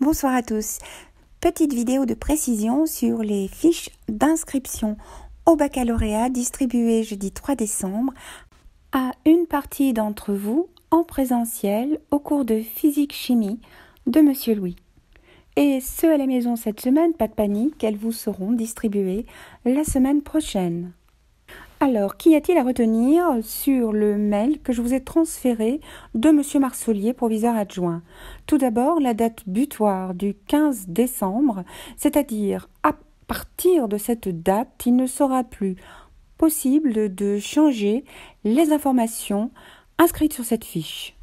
Bonsoir à tous. Petite vidéo de précision sur les fiches d'inscription au baccalauréat distribuées jeudi 3 décembre à une partie d'entre vous en présentiel au cours de physique-chimie de Monsieur Louis. Et ceux à la maison cette semaine, pas de panique, elles vous seront distribuées la semaine prochaine. Alors, qu'y a-t-il à retenir sur le mail que je vous ai transféré de Monsieur Marsollier, proviseur adjoint? Tout d'abord, la date butoir du 15 décembre, c'est-à-dire à partir de cette date, il ne sera plus possible de changer les informations inscrites sur cette fiche.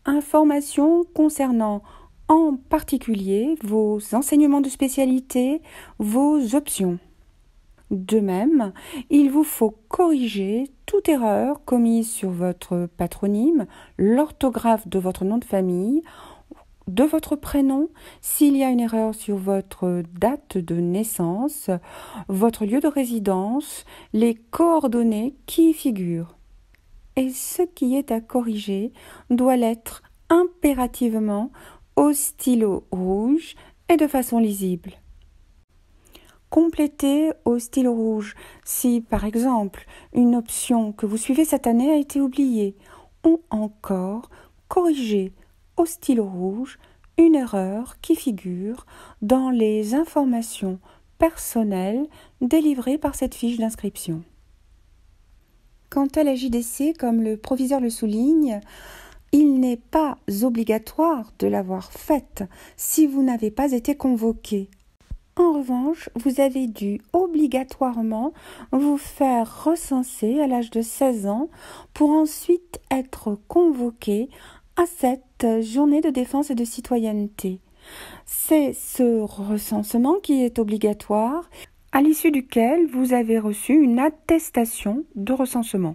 Informations concernant en particulier vos enseignements de spécialité, vos options. De même, il vous faut corriger toute erreur commise sur votre patronyme, l'orthographe de votre nom de famille, de votre prénom, s'il y a une erreur sur votre date de naissance, votre lieu de résidence, les coordonnées qui y figurent. Et ce qui est à corriger doit l'être impérativement au stylo rouge et de façon lisible. Complétez au stylo rouge si, par exemple, une option que vous suivez cette année a été oubliée, ou encore corrigez au stylo rouge une erreur qui figure dans les informations personnelles délivrées par cette fiche d'inscription. Quant à la JDC, comme le proviseur le souligne, il n'est pas obligatoire de l'avoir faite si vous n'avez pas été convoqué. En revanche, vous avez dû obligatoirement vous faire recenser à l'âge de 16 ans pour ensuite être convoqué à cette journée de défense et de citoyenneté. C'est ce recensement qui est obligatoire, à l'issue duquel vous avez reçu une attestation de recensement.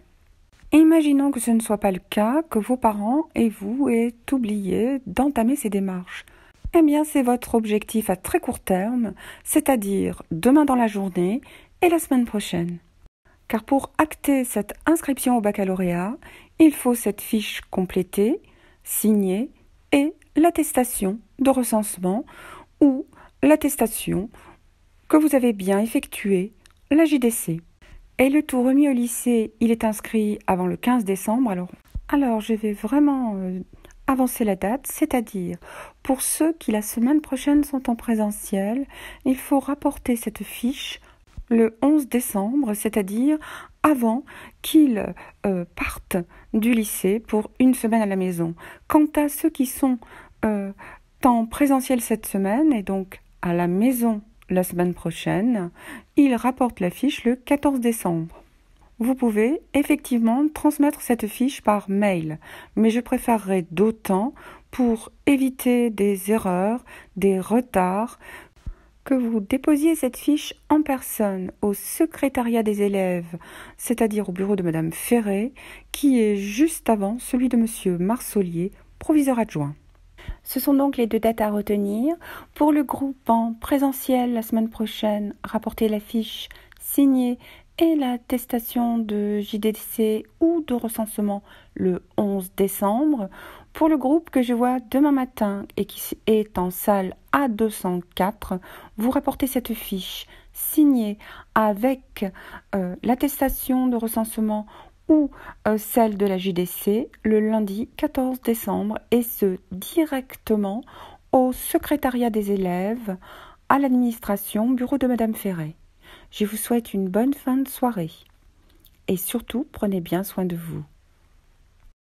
Imaginons que ce ne soit pas le cas, que vos parents et vous aient oublié d'entamer ces démarches. Eh bien, c'est votre objectif à très court terme, c'est-à-dire demain dans la journée et la semaine prochaine. Car pour acter cette inscription au baccalauréat, il faut cette fiche complétée, signée et l'attestation de recensement ou l'attestation que vous avez bien effectué la JDC. Et le tout remis au lycée, il est inscrit avant le 15 décembre. Alors je vais vraiment avancer la date, c'est-à-dire pour ceux qui la semaine prochaine sont en présentiel, il faut rapporter cette fiche le 11 décembre, c'est-à-dire avant qu'ils partent du lycée pour une semaine à la maison. Quant à ceux qui sont en présentiel cette semaine et donc à la maison la semaine prochaine, ils rapportent la fiche le 14 décembre. Vous pouvez effectivement transmettre cette fiche par mail, mais je préférerais d'autant pour éviter des erreurs, des retards, que vous déposiez cette fiche en personne au secrétariat des élèves, c'est-à-dire au bureau de Madame Ferré, qui est juste avant celui de Monsieur Marsollier, proviseur adjoint. Ce sont donc les deux dates à retenir. Pour le groupe en présentiel la semaine prochaine, rapportez la fiche signée et l'attestation de JDC ou de recensement le 11 décembre. Pour le groupe que je vois demain matin et qui est en salle A204, vous rapportez cette fiche signée avec l'attestation de recensement ou celle de la JDC le lundi 14 décembre et ce directement au secrétariat des élèves, à l'administration, bureau de Madame Ferré. Je vous souhaite une bonne fin de soirée et surtout prenez bien soin de vous.